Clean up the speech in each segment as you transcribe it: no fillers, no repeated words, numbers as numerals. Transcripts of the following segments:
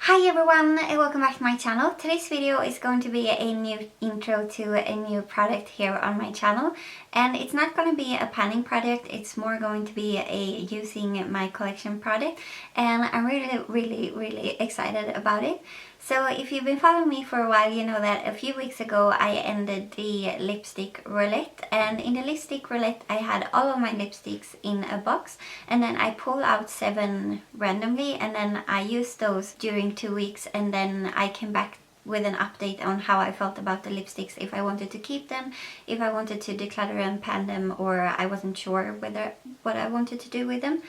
Hi everyone and welcome back to my channel. Today's video is going to be a new intro to a new product here on my channel, and it's not going to be a panning product, it's more going to be a using my collection product, and I'm really excited about it. So if you've been following me for a while, you know that a few weeks ago I ended the lipstick roulette, and in the lipstick roulette I had all of my lipsticks in a box, and then I pulled out 7 randomly, and then I used those during 2 weeks, and then I came back with an update on how I felt about the lipsticks, if I wanted to keep them, if I wanted to declutter and pan them, or I wasn't sure what I wanted to do with them.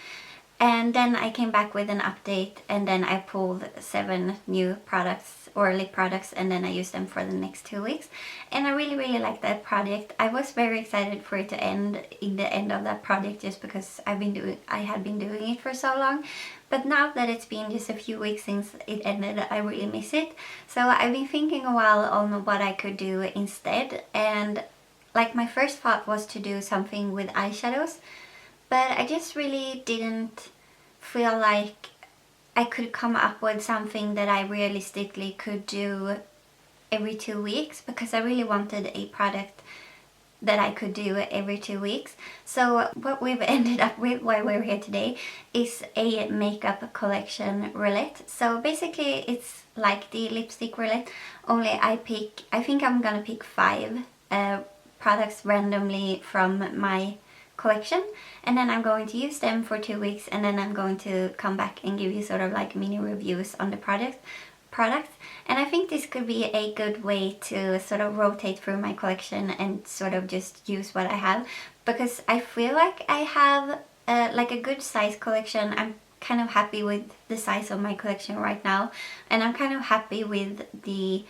And then I came back with an update, and then I pulled 7 new products or lip products, and then I used them for the next 2 weeks. And I really like that project. I was very excited for it to end in the end of that project, just because I had been doing it for so long. But now that it's been just a few weeks since it ended, I really miss it. So I've been thinking a while on what I could do instead, and like my first thought was to do something with eyeshadows, but I just really didn't feel like I could come up with something that I realistically could do every 2 weeks, because I really wanted a product that I could do every 2 weeks. So what we've ended up with while we're here today is a makeup collection roulette. So basically it's like the lipstick roulette, only I think I'm gonna pick 5 products randomly from my collection, and then I'm going to use them for 2 weeks, and then I'm going to come back and give you sort of like mini reviews on the products. And I think this could be a good way to sort of rotate through my collection and sort of just use what I have, because I feel like I have like a good size collection. I'm kind of happy with the size of my collection right now, and I'm kind of happy with the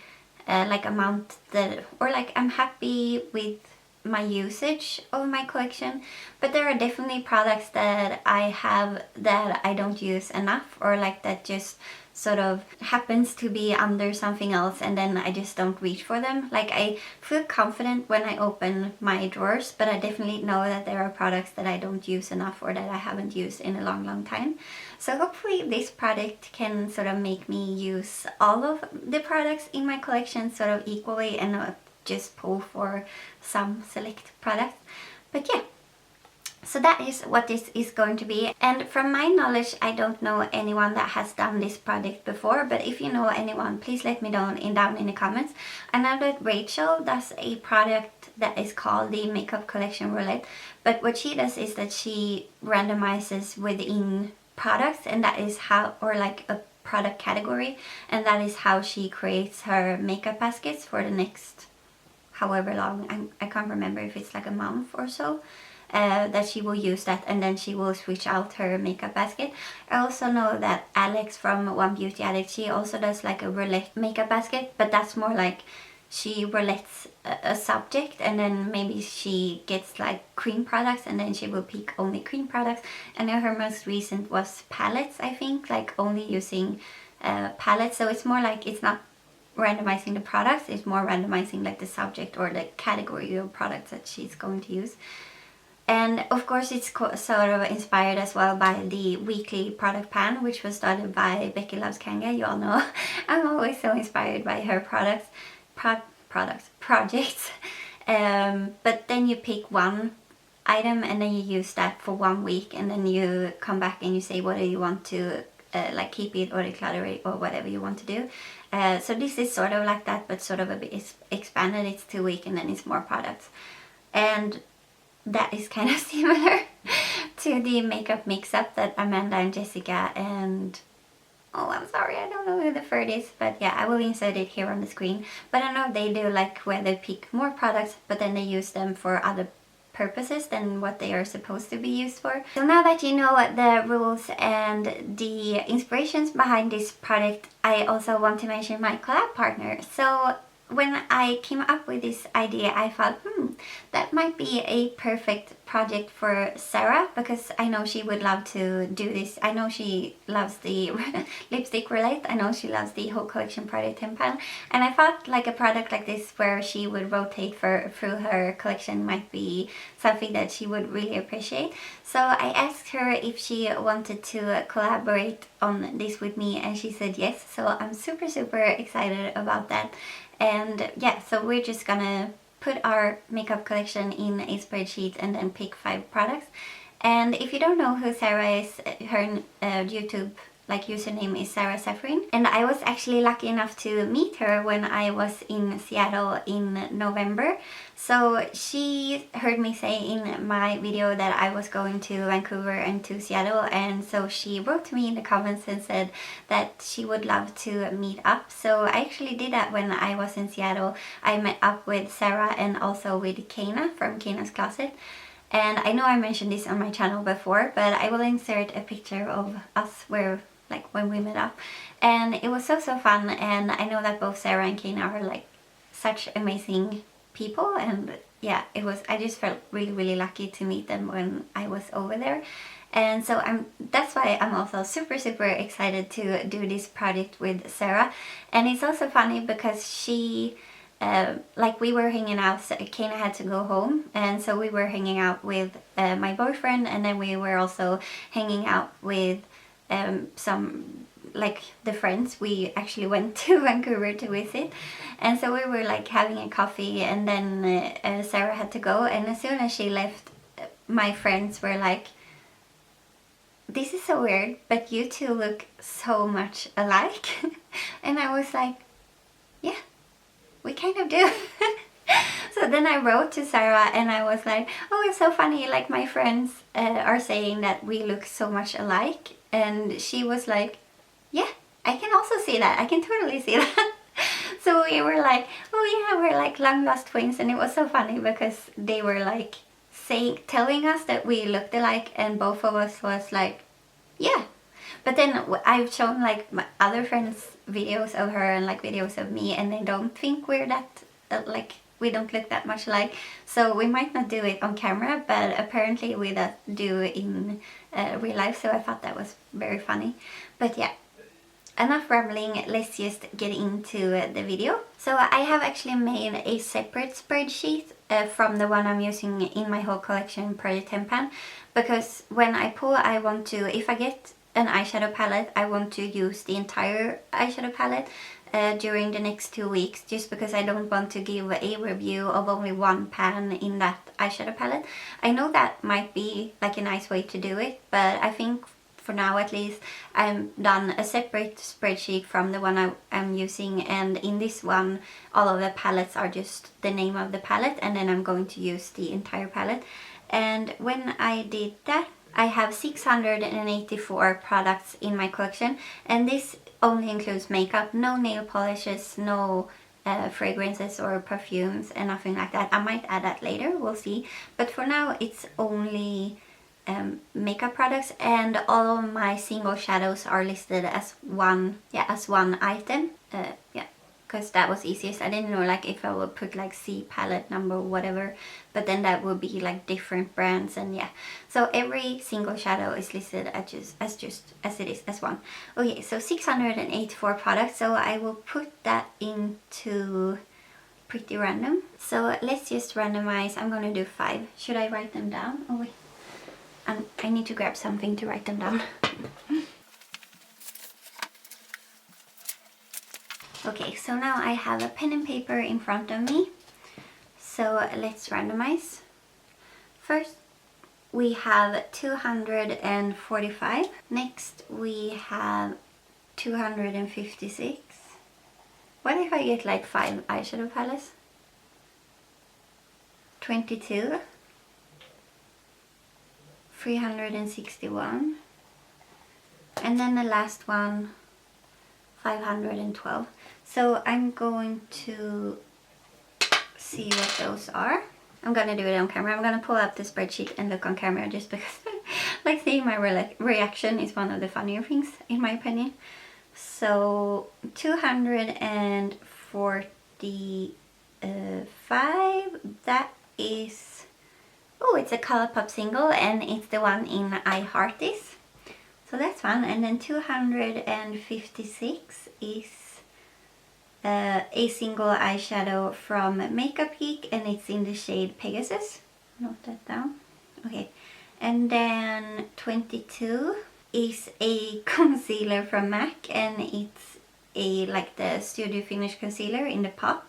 like amount that, or like I'm happy with my usage of my collection. But there are definitely products that I have that I don't use enough, or like that just sort of happens to be under something else, and then I just don't reach for them. Like I feel confident when I open my drawers, but I definitely know that there are products that I don't use enough, or that I haven't used in a long time. So hopefully this product can sort of make me use all of the products in my collection sort of equally, and not just pull for some select products. But yeah, so that is what this is going to be. And from my knowledge, I don't know anyone that has done this project before, but if you know anyone, please let me down in the comments. I know that Rachel does a product that is called the Makeup Collection Roulette, but what she does is that she randomizes within products, and that is how, or like a product category, and that is how she creates her makeup baskets for the next however long. I can't remember if it's like a month or so, that she will use that, and then she will switch out her makeup basket. I also know that Alex from Onebeautyaddict, she also does like a roulette makeup basket, but that's more like she roulettes a subject, and then maybe she gets like cream products, and then she will pick only cream products. I know her most recent was palettes, I think, like only using palettes. So it's more like, it's not randomizing the products, it's more randomizing like the subject or the category of products that she's going to use. And of course it's sort of inspired as well by the weekly product pan, which was started by Beckyloveskanga. You all know I'm always so inspired by her projects. But then you pick one item, and then you use that for 1 week, and then you come back and you say whether you want to like keep it or declutter it or whatever you want to do. So this is sort of like that, but sort of a bit expanded. It's 2 weeks, and then it's more products. And that is kind of similar to the makeup mix-up that Amanda and Jessica and, oh, I'm sorry, I don't know who the third is, but yeah, I will insert it here on the screen. But I know they do like where they pick more products, but then they use them for other purposes than what they are supposed to be used for. So now that you know the rules and the inspirations behind this product, I also want to mention my collab partner. So when I came up with this idea, I thought, that might be a perfect project for Sarah, because I know she would love to do this. I know she loves the lipstick Roulette. I know she loves the whole collection project 10 pound, and I thought like a product like this where she would rotate through her collection might be something that she would really appreciate. So I asked her if she wanted to collaborate on this with me, and she said yes. So I'm super excited about that. And yeah, so we're just gonna put our makeup collection in a spreadsheet and then pick 5 products. And if you don't know who Sarah is, her YouTube username is Sarah Safarin, and I was actually lucky enough to meet her when I was in Seattle in November. So she heard me say in my video that I was going to Vancouver and to Seattle, and so she wrote to me in the comments and said that she would love to meet up. So I actually did that when I was in Seattle. I met up with Sarah and also with GAAAH from GAAAH's Closet. And I know I mentioned this on my channel before, but I will insert a picture of us when we met up. And it was so fun, and I know that both Sarah and GAAAH are like such amazing people, and yeah, I just felt really lucky to meet them when I was over there. And so that's why I'm also super excited to do this project with Sarah. And it's also funny because she we were hanging out. So GAAAH had to go home, and so we were hanging out with my boyfriend, and then we were also hanging out with some the friends we actually went to Vancouver to visit. And so we were having a coffee, and then Sarah had to go, and as soon as she left, my friends were like, "This is so weird, but you two look so much alike." And I was like, yeah, we kind of do. So then I wrote to Sarah and I was like, oh, it's so funny, my friends are saying that we look so much alike. And she was like, yeah, I can also see that. I can totally see that. So we were like, oh yeah, we're long lost twins. And it was so funny because they were telling us that we looked alike, and both of us was like, yeah. But then I've shown my other friends videos of her and videos of me, and they don't think we're that we don't look that much alike. So we might not do it on camera, but apparently we do in real life. So I thought that was very funny. But yeah, enough rambling, let's just get into the video. So I have actually made a separate spreadsheet from the one I'm using in my whole collection project 10 pan, because when I pull, I want to, if I get an eyeshadow palette, I want to use the entire eyeshadow palette during the next 2 weeks, just because I don't want to give a review of only one pan in that eyeshadow palette. I know that might be a nice way to do it, but I think for now at least I've done a separate spreadsheet from the one I'm using, and in this one all of the palettes are just the name of the palette, and then I'm going to use the entire palette. And when I did that, I have 684 products in my collection, and this only includes makeup, no nail polishes, no fragrances or perfumes, and nothing like that. I might add that later, we'll see. But for now it's only makeup products, and all of my single shadows are listed as one item. Yeah, because that was easiest. I didn't know if I would put C palette number whatever, but then that would be different brands, and yeah. So every single shadow is listed as it is as one. Okay, so 684 products. So I will put that into pretty random. So let's just randomize. I'm gonna do 5. Should I write them down? Oh wait, I need to grab something to write them down. Okay, so now I have a pen and paper in front of me. So let's randomize. First we have 245. Next we have 256. What if I get 5 eyeshadow palettes? 22. 361. And then the last one, 512. So I'm going to see what those are. I'm gonna do it on camera. I'm gonna pull up the spreadsheet and look on camera, just because seeing my reaction is one of the funnier things in my opinion. So 245, that is, oh, it's a Colourpop single, and it's the one in I Heart This. So that's fun. And then 256 is a single eyeshadow from Makeup Geek, and it's in the shade Pegasus. Note that down. Okay. And then 22 is a concealer from MAC, and it's a like the Studio Finish concealer in the pot,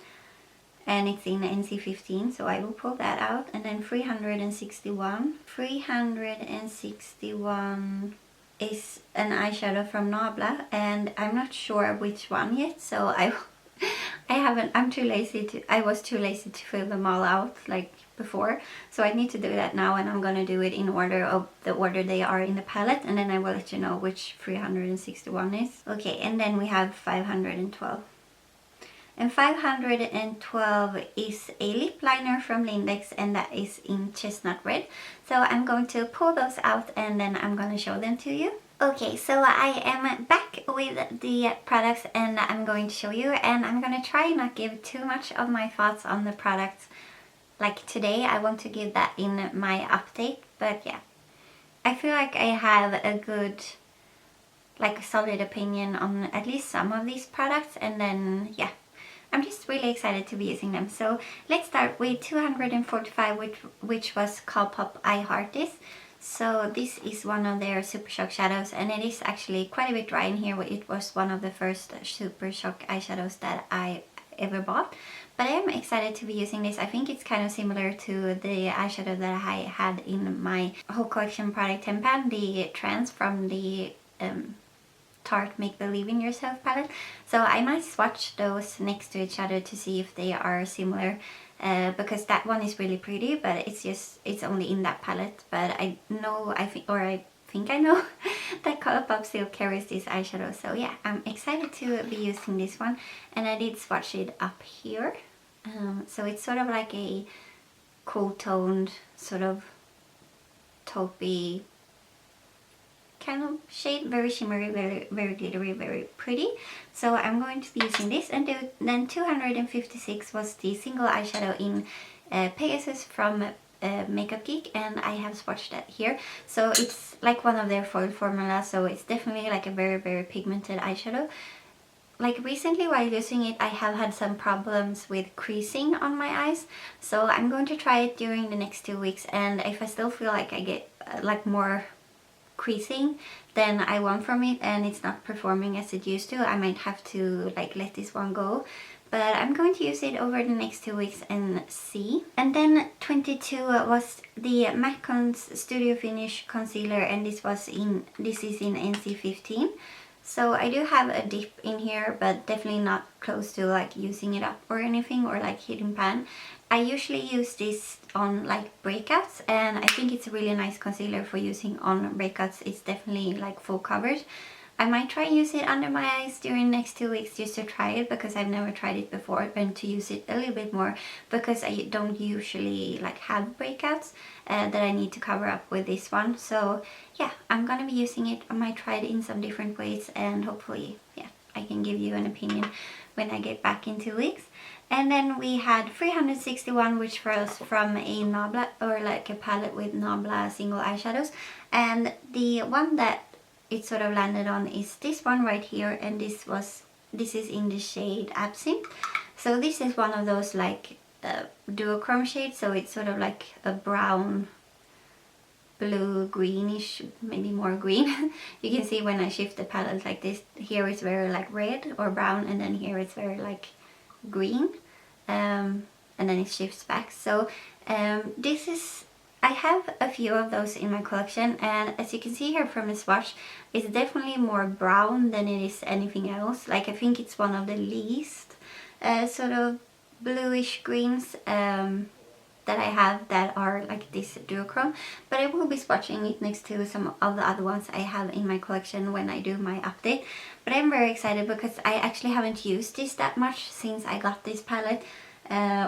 and it's in NC15, so I will pull that out. And then 361 is an eyeshadow from Nabla, and I'm not sure which one yet, so I'm too lazy to, I was too lazy to fill them all out like before, so I need to do that now, and I'm gonna do it in order of the order they are in the palette, and then I will let you know which 361 is. Okay, and then we have 512. And 512 is a lip liner from Lindex, and that is in Chestnut Red. So I'm going to pull those out, and then I'm going to show them to you. Okay, so I am back with the products, and I'm going to show you, and I'm going to try not give too much of my thoughts on the products like today. I want to give that in my update, but yeah. I feel like I have a good, like a solid opinion on at least some of these products, and then yeah. I'm just really excited to be using them. So let's start with 245, which was Colourpop I Heart This. So this is one of their Super Shock shadows, and it is actually quite a bit dry in here. It was one of the first Super Shock eyeshadows that I ever bought. But I am excited to be using this. I think it's kind of similar to the eyeshadow that I had in my whole collection product 10 pan, the Trance from the Tarte Make Believe in Yourself palette. So I might swatch those next to each other to see if they are similar, because that one is really pretty, but it's only in that palette. But I think I know that Colourpop still carries this eyeshadow. So yeah, I'm excited to be using this one, and I did swatch it up here. So it's sort of like a cool toned, sort of taupey kind of shade, very shimmery, very, very glittery, very pretty. So I'm going to be using this. And then 256 was the single eyeshadow in Pegasus from Makeup Geek, and I have swatched that here. So it's like one of their foil formulas, so it's definitely like a very, very pigmented eyeshadow. Like recently while using it, I have had some problems with creasing on my eyes, so I'm going to try it during the next 2 weeks, and if I still feel like I get like more creasing than I want from it, and it's not performing as it used to, I might have to like let this one go. But I'm going to use it over the next 2 weeks and see. And then 22 was the MAC Studio Finish concealer, and this is in NC15. So I do have a dip in here, but definitely not close to like using it up or anything, or like hidden pan. I usually use this on like breakouts, and I think it's a really nice concealer for using on breakouts. It's definitely like full coverage. I might try and use it under my eyes during the next 2 weeks just to try it, because I've never tried it before, and to use it a little bit more, because I don't usually like have breakouts that I need to cover up with this one. So yeah, I'm gonna be using it. I might try it in some different ways, and hopefully yeah, I can give you an opinion when I get back in 2 weeks. And then we had 361, which was from a Nabla, or like a palette with Nabla single eyeshadows, and the one that it sort of landed on is this one right here, and this is in the shade Absinthe. So this is one of those like duochrome shades, so it's sort of like a brown, blue, greenish, maybe more green. You can see when I shift the palette like this, here it's very like red or brown, and then here it's very like green, and then it shifts back. So this is, I have a few of those in my collection, and as you can see here from the swatch, it's definitely more brown than it is anything else. Like I think it's one of the least sort of bluish greens that I have that are like this duochrome, but I will be swatching it next to some of the other ones I have in my collection when I do my update. But I'm very excited because I actually haven't used this that much since I got this palette,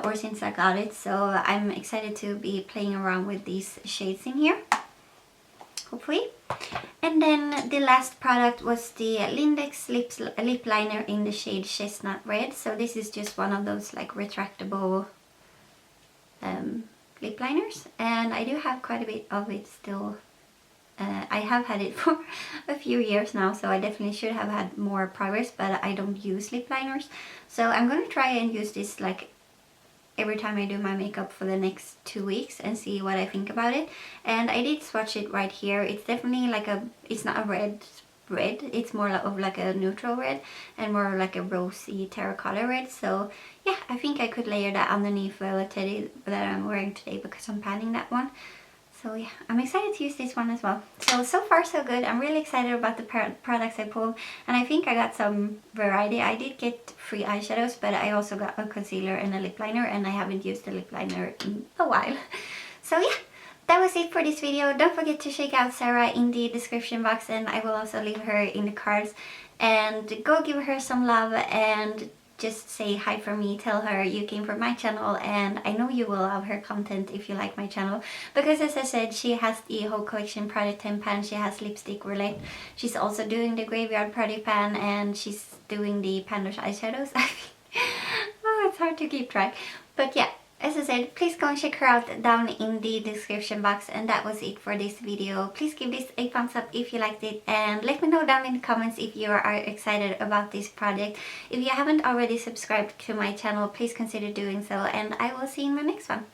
or since I got it, so I'm excited to be playing around with these shades in here, hopefully. And then the last product was the Lindex lip liner in the shade Chestnut Red. So this is just one of those like retractable lip liners, and I do have quite a bit of it still. I have had it for a few years now, so I definitely should have had more progress, but I don't use lip liners. So I'm gonna try and use this like every time I do my makeup for the next 2 weeks and see what I think about it. And I did swatch it right here. It's definitely like it's not a red, it's more of like a neutral red and more like a rosy terracotta red. So yeah, I think I could layer that underneath the teddy that I'm wearing today because I'm panning that one. So yeah, I'm excited to use this one as well. So far so good. I'm really excited about the products I pulled, and I think I got some variety. I did get free eyeshadows, but I also got a concealer and a lip liner, and I haven't used a lip liner in a while. So yeah, that was it for this video. Don't forget to check out Sarah in the description box, and I will also leave her in the cards. And go give her some love and just say hi from me. Tell her you came from my channel, and I know you will love her content if you like my channel, because as I said, she has the whole collection product and pan. She has lipstick Roulette. She's also doing the graveyard product pan, and she's doing the Pandosh eyeshadows. Oh, it's hard to keep track, but yeah, as I said, please go and check her out down in the description box. And that was it for this video. Please give this a thumbs up if you liked it, and let me know down in the comments if you are excited about this project. If you haven't already subscribed to my channel, please consider doing so, and I will see you in my next one.